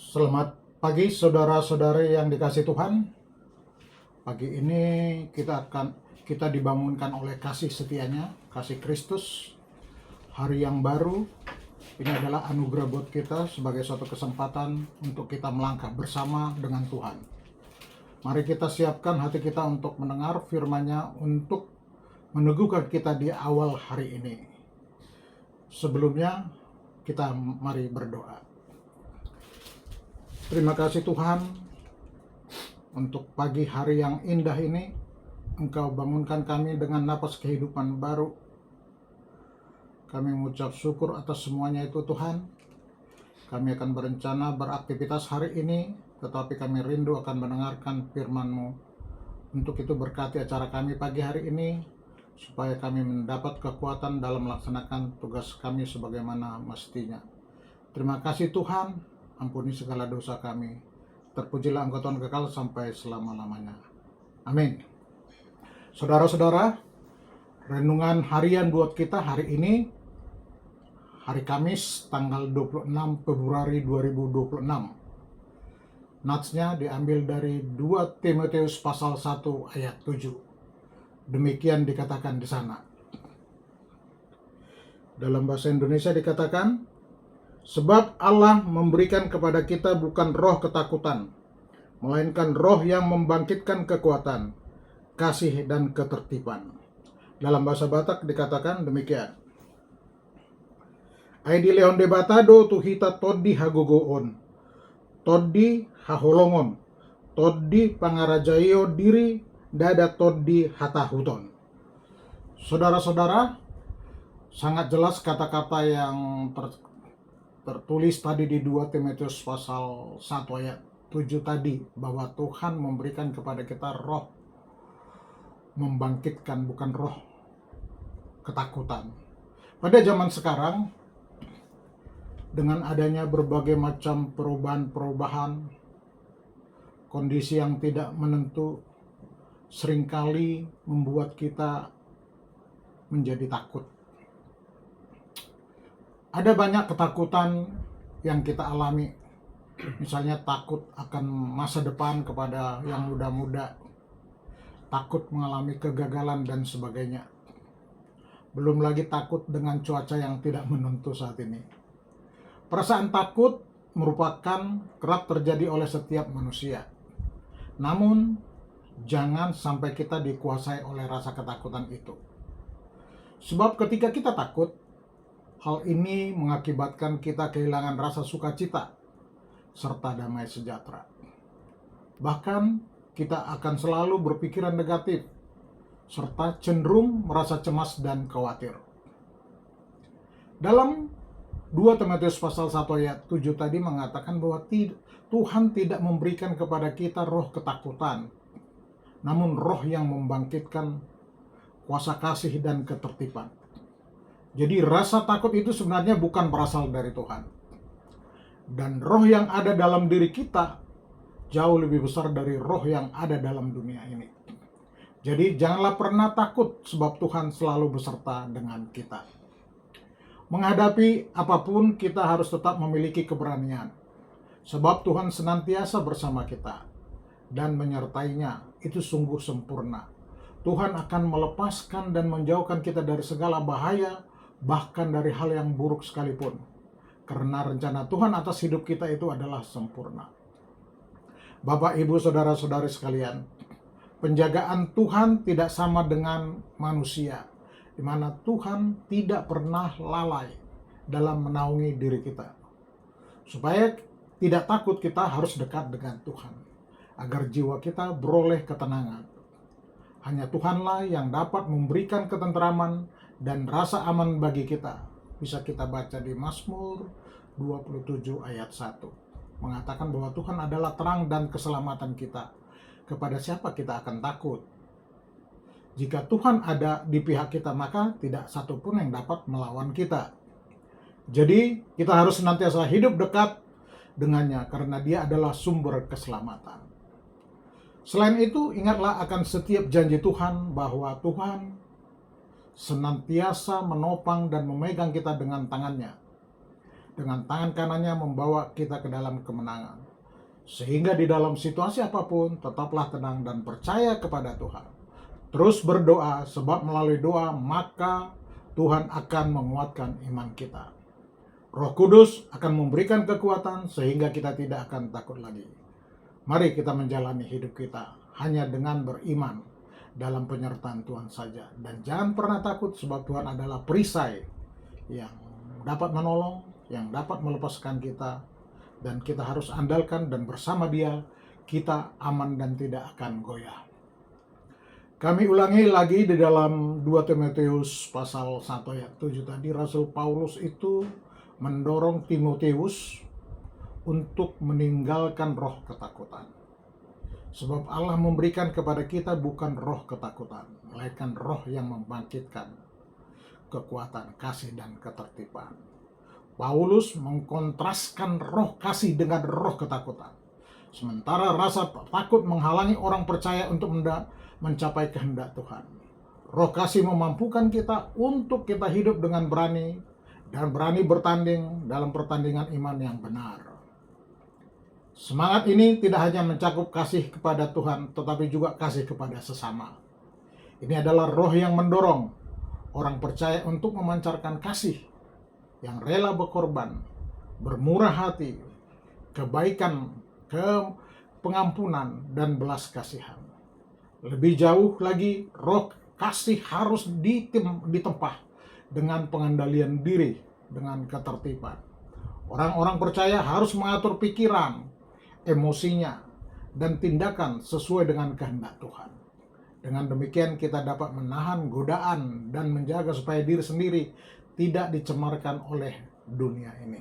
Selamat pagi saudara-saudari yang dikasihi Tuhan. Pagi ini kita dibangunkan oleh kasih setianya, kasih Kristus. Hari yang baru ini adalah anugerah buat kita sebagai suatu kesempatan untuk kita melangkah bersama dengan Tuhan. Mari kita siapkan hati kita untuk mendengar firman-Nya, untuk meneguhkan kita di awal hari ini. Sebelumnya kita mari berdoa. Terima kasih Tuhan untuk pagi hari yang indah ini. Engkau bangunkan kami dengan napas kehidupan baru. Kami mengucap syukur atas semuanya itu Tuhan. Kami akan berencana beraktivitas hari ini, tetapi kami rindu akan mendengarkan firman-Mu. Untuk itu berkati acara kami pagi hari ini, supaya kami mendapat kekuatan dalam melaksanakan tugas kami sebagaimana mestinya. Terima kasih Tuhan, ampuni segala dosa kami. Terpujilah Engkau Tuhan kekal sampai selama-lamanya. Amin. Saudara-saudara, renungan harian buat kita hari ini, hari Kamis tanggal 26 Februari 2026. Natsnya diambil dari 2 Timotius pasal 1 ayat 7. Demikian dikatakan di sana. Dalam bahasa Indonesia dikatakan, sebab Allah memberikan kepada kita bukan roh ketakutan, melainkan roh yang membangkitkan kekuatan, kasih dan ketertiban. Dalam bahasa Batak dikatakan demikian. Aidi leon debatado tuhita toddi hagogoon, toddi haholongon, toddi pangarajayo diri dada toddi hatahuton. Saudara-saudara, sangat jelas kata-kata yang tertulis tadi di 2 Timotius pasal 1 ayat 7 tadi, bahwa Tuhan memberikan kepada kita roh membangkitkan, bukan roh ketakutan. Pada zaman sekarang, dengan adanya berbagai macam perubahan-perubahan, kondisi yang tidak menentu seringkali membuat kita menjadi takut. Ada banyak ketakutan yang kita alami. Misalnya takut akan masa depan kepada yang muda-muda, takut mengalami kegagalan dan sebagainya. Belum lagi takut dengan cuaca yang tidak menentu saat ini. Perasaan takut merupakan kerap terjadi oleh setiap manusia. Namun, jangan sampai kita dikuasai oleh rasa ketakutan itu. Sebab ketika kita takut, hal ini mengakibatkan kita kehilangan rasa sukacita serta damai sejahtera. Bahkan kita akan selalu berpikiran negatif serta cenderung merasa cemas dan khawatir. Dalam 2 Timotius pasal 1 ayat 7 tadi mengatakan bahwa Tuhan tidak memberikan kepada kita roh ketakutan, namun roh yang membangkitkan kuasa kasih dan ketertiban. Jadi rasa takut itu sebenarnya bukan berasal dari Tuhan. Dan roh yang ada dalam diri kita jauh lebih besar dari roh yang ada dalam dunia ini. Jadi janganlah pernah takut, sebab Tuhan selalu beserta dengan kita. Menghadapi apapun kita harus tetap memiliki keberanian. Sebab Tuhan senantiasa bersama kita dan menyertainya, itu sungguh sempurna. Tuhan akan melepaskan dan menjauhkan kita dari segala bahaya, bahkan dari hal yang buruk sekalipun. Karena rencana Tuhan atas hidup kita itu adalah sempurna. Bapak, Ibu, Saudara-saudari sekalian, penjagaan Tuhan tidak sama dengan manusia, di mana Tuhan tidak pernah lalai dalam menaungi diri kita. Supaya tidak takut, kita harus dekat dengan Tuhan, agar jiwa kita beroleh ketenangan. Hanya Tuhanlah yang dapat memberikan ketenteraman dan rasa aman bagi kita. Bisa kita baca di Mazmur 27 ayat 1. Mengatakan bahwa Tuhan adalah terang dan keselamatan kita. Kepada siapa kita akan takut? Jika Tuhan ada di pihak kita, maka tidak satu pun yang dapat melawan kita. Jadi kita harus senantiasa hidup dekat dengannya, karena Dia adalah sumber keselamatan. Selain itu, ingatlah akan setiap janji Tuhan, bahwa Tuhan senantiasa menopang dan memegang kita dengan tangannya. dengan tangan kanannya membawa kita ke dalam kemenangan. Sehingga di dalam situasi apapun, tetaplah tenang dan percaya kepada Tuhan. Terus berdoa, sebab melalui doa maka Tuhan akan menguatkan iman kita. Roh Kudus akan memberikan kekuatan sehingga kita tidak akan takut lagi. Mari kita menjalani hidup kita hanya dengan beriman dalam penyertaan Tuhan saja. Dan jangan pernah takut, sebab Tuhan adalah perisai yang dapat menolong, yang dapat melepaskan kita. Dan kita harus andalkan, dan bersama Dia kita aman dan tidak akan goyah. Kami ulangi lagi di dalam 2 Timotius pasal 1 ayat 7 tadi, Rasul Paulus itu mendorong Timotius untuk meninggalkan roh ketakutan. Sebab Allah memberikan kepada kita bukan roh ketakutan, melainkan roh yang membangkitkan kekuatan, kasih, dan ketertiban. Paulus mengkontraskan roh kasih dengan roh ketakutan. Sementara rasa takut menghalangi orang percaya untuk mencapai kehendak Tuhan. Roh kasih memampukan kita untuk kita hidup dengan berani dan berani bertanding dalam pertandingan iman yang benar. Semangat ini tidak hanya mencakup kasih kepada Tuhan, tetapi juga kasih kepada sesama. Ini adalah roh yang mendorong orang percaya untuk memancarkan kasih, yang rela berkorban, bermurah hati, kebaikan, pengampunan, dan belas kasihan. Lebih jauh lagi, roh kasih harus ditempah dengan pengendalian diri, dengan ketertiban. Orang-orang percaya harus mengatur pikiran, emosinya, dan tindakan sesuai dengan kehendak Tuhan. Dengan demikian kita dapat menahan godaan dan menjaga supaya diri sendiri tidak dicemarkan oleh dunia ini.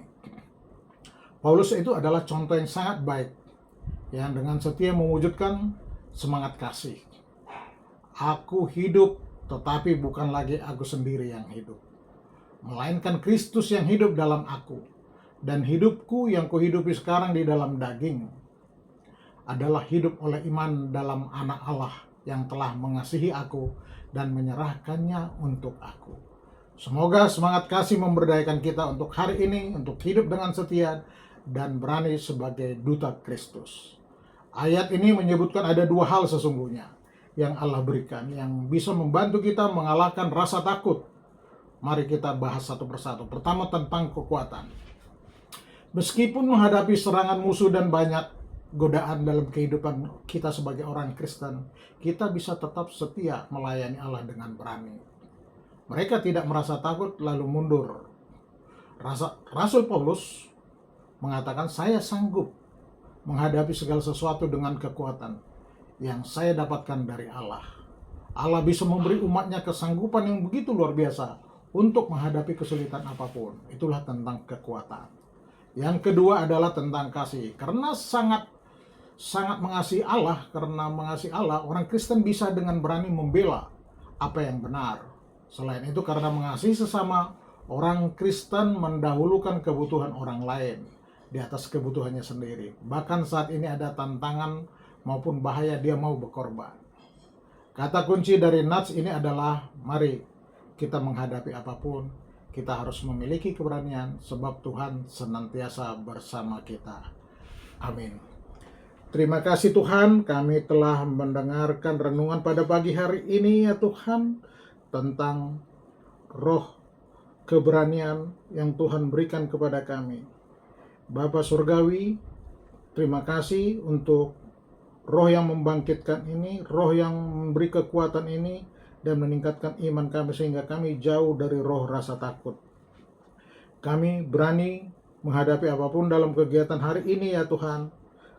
Paulus itu adalah contoh yang sangat baik, yang dengan setia mewujudkan semangat kasih. Aku hidup, tetapi bukan lagi aku sendiri yang hidup, melainkan Kristus yang hidup dalam aku. Dan hidupku yang kuhidupi sekarang di dalam daging adalah hidup oleh iman dalam Anak Allah yang telah mengasihi aku dan menyerahkannya untuk aku. Semoga semangat kasih memberdayakan kita untuk hari ini, untuk hidup dengan setia dan berani sebagai duta Kristus. Ayat ini menyebutkan ada 2 hal sesungguhnya yang Allah berikan, yang bisa membantu kita mengalahkan rasa takut. Mari kita bahas satu persatu. Pertama, tentang kekuatan. Meskipun menghadapi serangan musuh dan banyak godaan dalam kehidupan kita sebagai orang Kristen, kita bisa tetap setia melayani Allah dengan berani. Mereka tidak merasa takut lalu mundur. Rasul Paulus mengatakan, saya sanggup menghadapi segala sesuatu dengan kekuatan yang saya dapatkan dari Allah. Allah bisa memberi umatnya kesanggupan yang begitu luar biasa untuk menghadapi kesulitan apapun. Itulah tentang kekuatan. Yang kedua adalah tentang kasih. Karena sangat mengasihi Allah, orang Kristen bisa dengan berani membela apa yang benar. Selain itu, karena mengasihi sesama, orang Kristen mendahulukan kebutuhan orang lain di atas kebutuhannya sendiri. Bahkan saat ini ada tantangan maupun bahaya, dia mau berkorban. Kata kunci dari Nats ini adalah, mari kita menghadapi apapun, kita harus memiliki keberanian, sebab Tuhan senantiasa bersama kita. Amin. Terima kasih Tuhan, kami telah mendengarkan renungan pada pagi hari ini ya Tuhan, tentang roh keberanian yang Tuhan berikan kepada kami. Bapa Surgawi, terima kasih untuk roh yang membangkitkan ini, roh yang memberi kekuatan ini, dan meningkatkan iman kami sehingga kami jauh dari roh rasa takut. Kami berani menghadapi apapun dalam kegiatan hari ini ya Tuhan,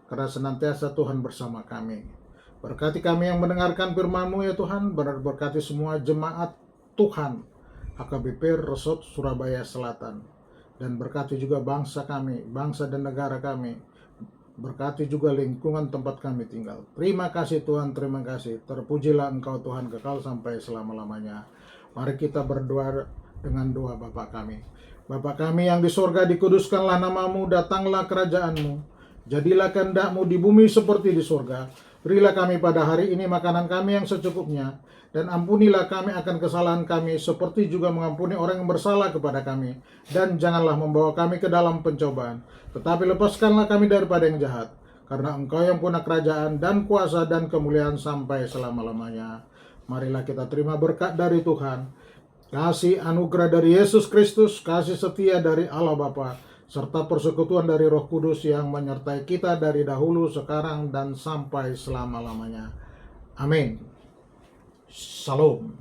karena senantiasa Tuhan bersama kami. Berkati kami yang mendengarkan firman-Mu ya Tuhan, berkati semua jemaat Tuhan HKBP Resort Surabaya Selatan, dan berkati juga bangsa kami, bangsa dan negara kami, berkati juga lingkungan tempat kami tinggal. Terima kasih Tuhan, terima kasih. Terpujilah Engkau Tuhan kekal sampai selama-lamanya. Mari kita berdoa dengan doa Bapa kami. Bapa kami yang di sorga, dikuduskanlah nama-Mu, datanglah kerajaan-Mu, jadilah kehendak-Mu di bumi seperti di sorga. Berilah kami pada hari ini makanan kami yang secukupnya, Dan ampunilah kami akan kesalahan kami, seperti juga mengampuni orang yang bersalah kepada kami. Dan janganlah membawa kami ke dalam pencobaan, tetapi lepaskanlah kami daripada yang jahat. Karena Engkau yang punya kerajaan dan kuasa dan kemuliaan sampai selama-lamanya. Marilah kita terima berkat dari Tuhan, kasih anugerah dari Yesus Kristus, kasih setia dari Allah Bapa, serta persekutuan dari Roh Kudus yang menyertai kita dari dahulu, sekarang, dan sampai selama-lamanya. Amin. Shalom.